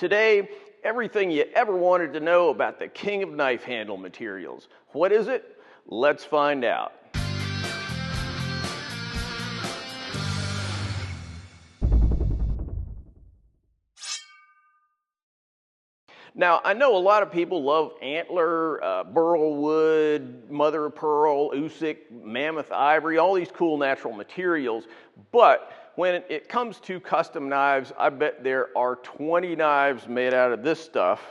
Today, everything you ever wanted to know about the king of knife handle materials. What is it? Let's find out. Now, I know a lot of people love antler, burl wood, mother of pearl, Usick, mammoth ivory, all these cool natural materials, but when it comes to custom knives, I bet there are 20 knives made out of this stuff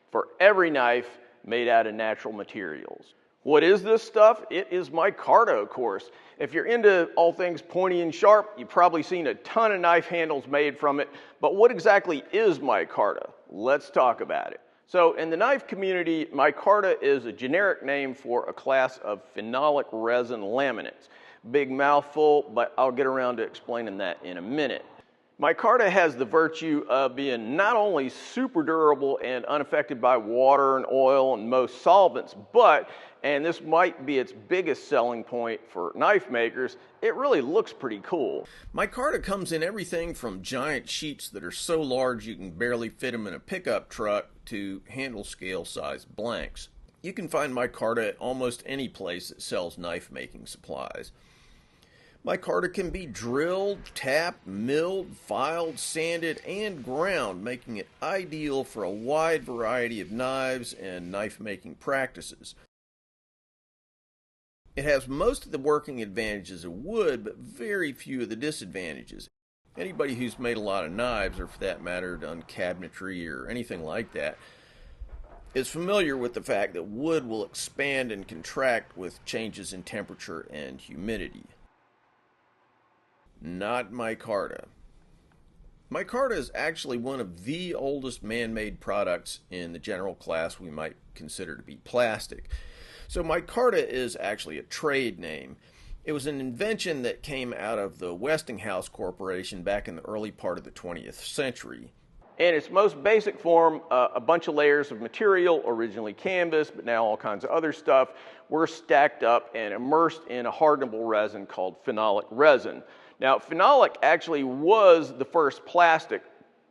for every knife made out of natural materials. What is this stuff? It is micarta, of course. If you're into all things pointy and sharp, you've probably seen a ton of knife handles made from it, but what exactly is micarta? Let's talk about it. So in the knife community, micarta is a generic name for a class of phenolic resin laminates. Big mouthful, but I'll get around to explaining that in a minute. Micarta has the virtue of being not only super durable and unaffected by water and oil and most solvents, but, and this might be its biggest selling point for knife makers, it really looks pretty cool. Micarta comes in everything from giant sheets that are so large you can barely fit them in a pickup truck to handle scale sized blanks. You can find micarta at almost any place that sells knife making supplies. Micarta can be drilled, tapped, milled, filed, sanded, and ground, making it ideal for a wide variety of knives and knife-making practices. It has most of the working advantages of wood, but very few of the disadvantages. Anybody who's made a lot of knives, or for that matter, done cabinetry or anything like that, is familiar with the fact that wood will expand and contract with changes in temperature and humidity. Not micarta. Micarta is actually one of the oldest man-made products in the general class we might consider to be plastic. So micarta is actually a trade name. It was an invention that came out of the Westinghouse Corporation back in the early part of the 20th century. In its most basic form, a bunch of layers of material, originally canvas, but now all kinds of other stuff, were stacked up and immersed in a hardenable resin called phenolic resin. Now, phenolic actually was the first plastic.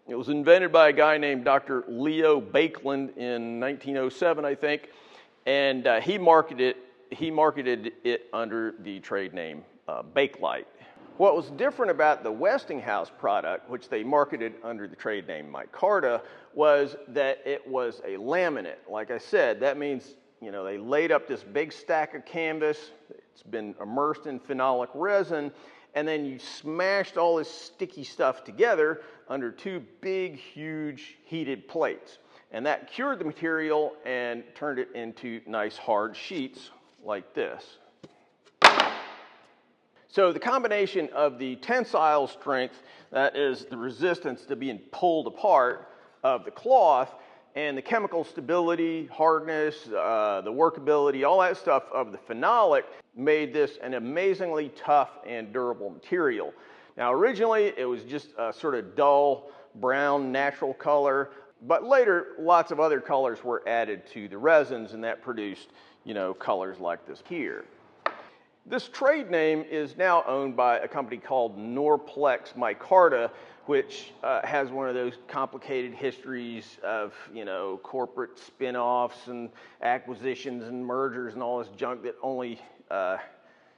It was invented by a guy named Dr. Leo Baekeland in 1907, I think, and he marketed it under the trade name Bakelite. What was different about the Westinghouse product, which they marketed under the trade name micarta, was that it was a laminate. Like I said, that means, you know, they laid up this big stack of canvas, it's been immersed in phenolic resin, and then you smashed all this sticky stuff together under two big, huge heated plates. And that cured the material and turned it into nice hard sheets like this. So the combination of the tensile strength, that is the resistance to being pulled apart of the cloth, and the chemical stability, hardness, the workability, all that stuff of the phenolic made this an amazingly tough and durable material. Now originally it was just a sort of dull brown natural color, but later lots of other colors were added to the resins, and that produced, you know, colors like this here. This trade name is now owned by a company called Norplex Micarta, which has one of those complicated histories of, you know, corporate spin-offs and acquisitions and mergers and all this junk that only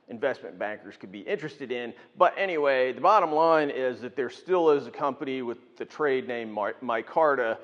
investment bankers could be interested in. But anyway, the bottom line is that there still is a company with the trade name micarta,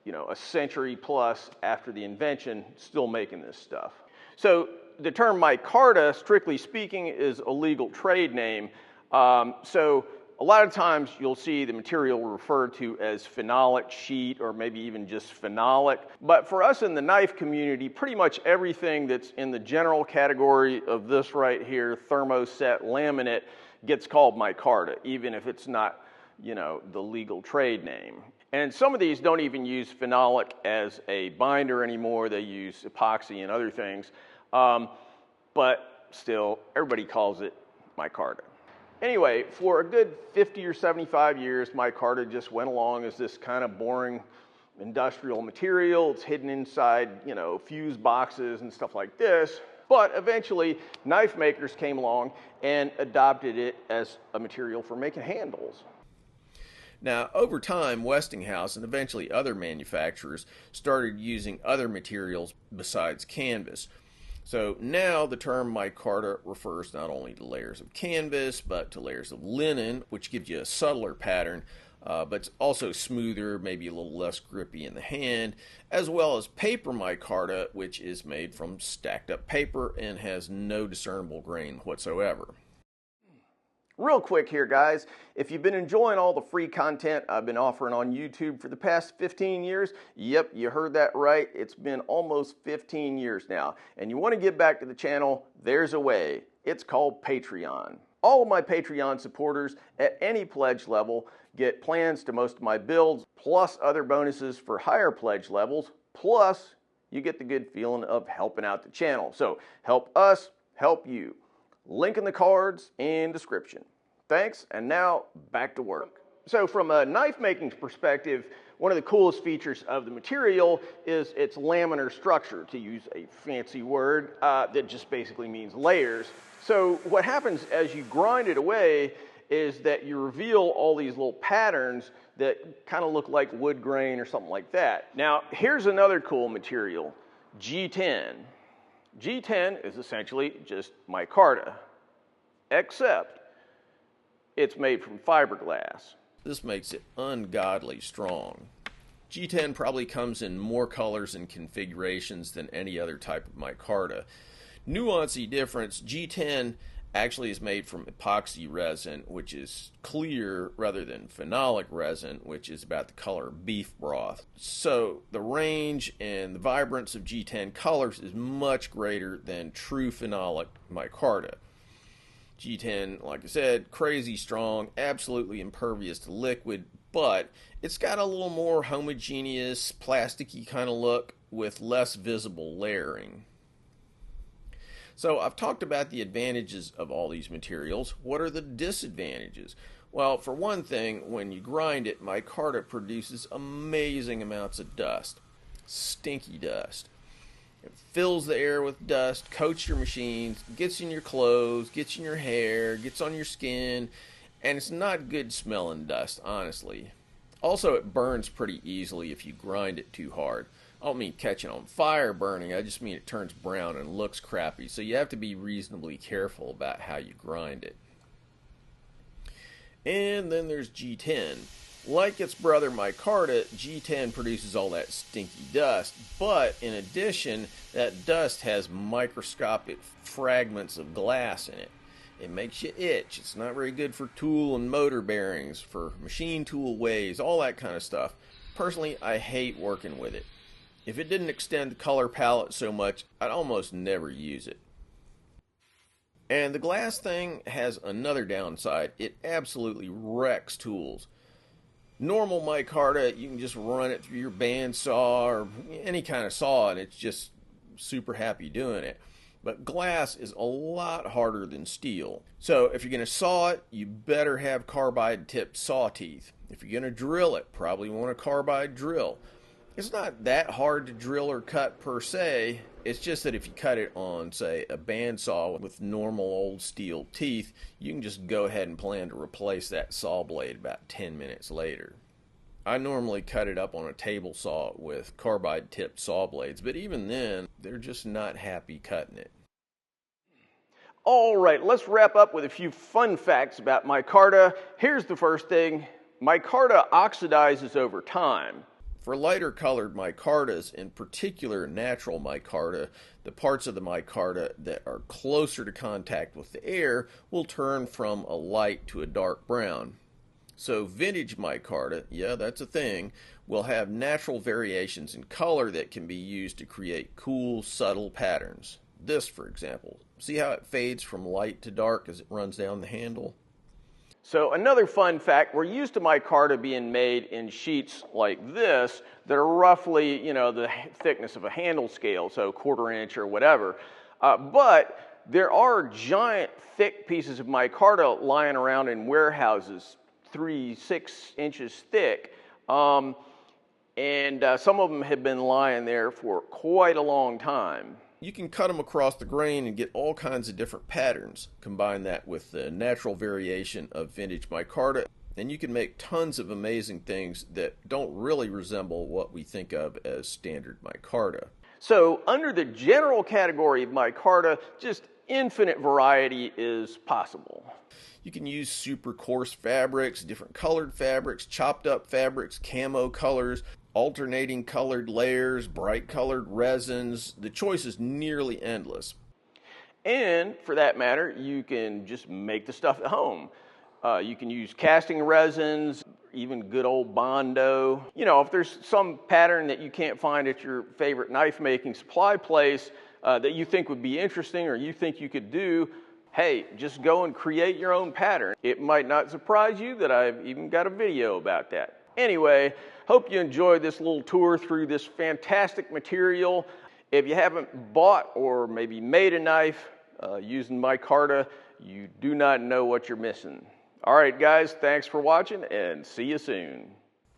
you know, a century plus after the invention, still making this stuff. So the term micarta, strictly speaking, is a legal trade name. So a lot of times you'll see the material referred to as phenolic sheet or maybe even just phenolic. But for us in the knife community, pretty much everything that's in the general category of this right here, thermoset laminate, gets called micarta, even if it's not, you know, the legal trade name. And some of these don't even use phenolic as a binder anymore. They use epoxy and other things. But still, everybody calls it micarta. Anyway, for a good 50 or 75 years, micarta just went along as this kind of boring industrial material. It's hidden inside, you know, fuse boxes and stuff like this. But eventually, knife makers came along and adopted it as a material for making handles. Now, over time, Westinghouse and eventually other manufacturers started using other materials besides canvas. So now the term micarta refers not only to layers of canvas, but to layers of linen, which gives you a subtler pattern, but it's also smoother, maybe a little less grippy in the hand, as well as paper micarta, which is made from stacked up paper and has no discernible grain whatsoever. Real quick here, guys, if you've been enjoying all the free content I've been offering on YouTube for the past 15 years, yep, you heard that right, it's been almost 15 years now, and you want to give back to the channel, there's a way. It's called Patreon. All of my Patreon supporters at any pledge level get plans to most of my builds, plus other bonuses for higher pledge levels, plus you get the good feeling of helping out the channel. So help us, help you. Link in the cards and description. Thanks, and now back to work. So from a knife making perspective, one of the coolest features of the material is its laminar structure, to use a fancy word that just basically means layers. So what happens as you grind it away is that you reveal all these little patterns that kind of look like wood grain or something like that. Now, here's another cool material, G10. G10 is essentially just micarta, except it's made from fiberglass. This makes it ungodly strong. G10 probably comes in more colors and configurations than any other type of micarta. Nuancey difference, G10 actually is made from epoxy resin, which is clear rather than phenolic resin, which is about the color of beef broth. So the range and the vibrance of G10 colors is much greater than true phenolic micarta. G10, like I said, crazy strong, absolutely impervious to liquid, but it's got a little more homogeneous, plasticky kind of look with less visible layering. So I've talked about the advantages of all these materials. What are the disadvantages? Well, for one thing, when you grind it, micarta produces amazing amounts of dust. Stinky dust. It fills the air with dust, coats your machines, gets in your clothes, gets in your hair, gets on your skin, and it's not good smelling dust, honestly. Also, it burns pretty easily if you grind it too hard. I don't mean catching on fire burning, I just mean it turns brown and looks crappy, so you have to be reasonably careful about how you grind it. And then there's G10. Like its brother micarta, G10 produces all that stinky dust, but in addition, that dust has microscopic fragments of glass in it. It makes you itch. It's not very good for tool and motor bearings, for machine tool ways, all that kind of stuff. Personally, I hate working with it. If it didn't extend the color palette so much, I'd almost never use it. And the glass thing has another downside. It absolutely wrecks tools. Normal micarta, you can just run it through your bandsaw or any kind of saw and it's just super happy doing it. But glass is a lot harder than steel. So if you're going to saw it, you better have carbide tipped saw teeth. If you're going to drill it, probably want a carbide drill. It's not that hard to drill or cut per se. It's just that if you cut it on, say, a bandsaw with normal old steel teeth, you can just go ahead and plan to replace that saw blade about 10 minutes later. I normally cut it up on a table saw with carbide tipped saw blades, but even then, they're just not happy cutting it. All right, let's wrap up with a few fun facts about micarta. Here's the first thing. Micarta oxidizes over time. For lighter colored micartas, in particular natural micarta, the parts of the micarta that are closer to contact with the air will turn from a light to a dark brown. So vintage micarta, yeah, that's a thing, will have natural variations in color that can be used to create cool, subtle patterns. This, for example. See how it fades from light to dark as it runs down the handle? So another fun fact, we're used to micarta being made in sheets like this that are roughly, the thickness of a handle scale, so 1/4 inch or whatever. But there are giant, thick pieces of micarta lying around in warehouses, 3-6 inches thick. And some of them have been lying there for quite a long time. You can cut them across the grain and get all kinds of different patterns. Combine that with the natural variation of vintage micarta. and you can make tons of amazing things that don't really resemble what we think of as standard micarta. So under the general category of micarta, just infinite variety is possible. You can use super coarse fabrics, different colored fabrics, chopped up fabrics, camo colors, alternating colored layers, bright colored resins. The choice is nearly endless. And for that matter, you can just make the stuff at home. You can use casting resins, even good old Bondo. You know, if there's some pattern that you can't find at your favorite knife making supply place that you think would be interesting or you think you could do, hey, just go and create your own pattern. It might not surprise you that I've even got a video about that. Anyway, hope you enjoyed this little tour through this fantastic material. If you haven't bought or maybe made a knife using micarta, you do not know what you're missing. All right, guys, thanks for watching and see you soon.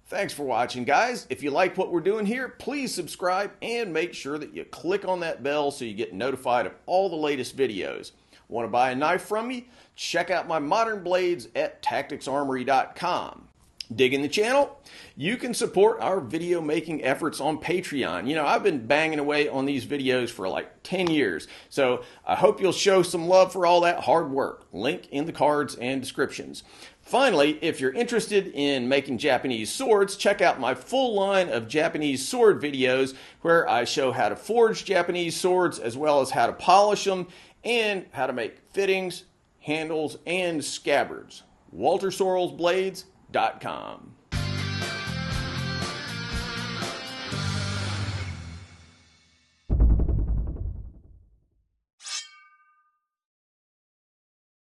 Thanks for watching, guys. If you like what we're doing here, please subscribe and make sure that you click on that bell so you get notified of all the latest videos. Want to buy a knife from me? Check out my modern blades at tacticsarmory.com. Digging the channel? You can support our video making efforts on Patreon. You know, I've been banging away on these videos for like 10 years, so I hope you'll show some love for all that hard work. Link in the cards and descriptions. Finally, if you're interested in making Japanese swords, check out my full line of Japanese sword videos where I show how to forge Japanese swords as well as how to polish them and how to make fittings, handles, and scabbards. WalterSorrellsBlades.com.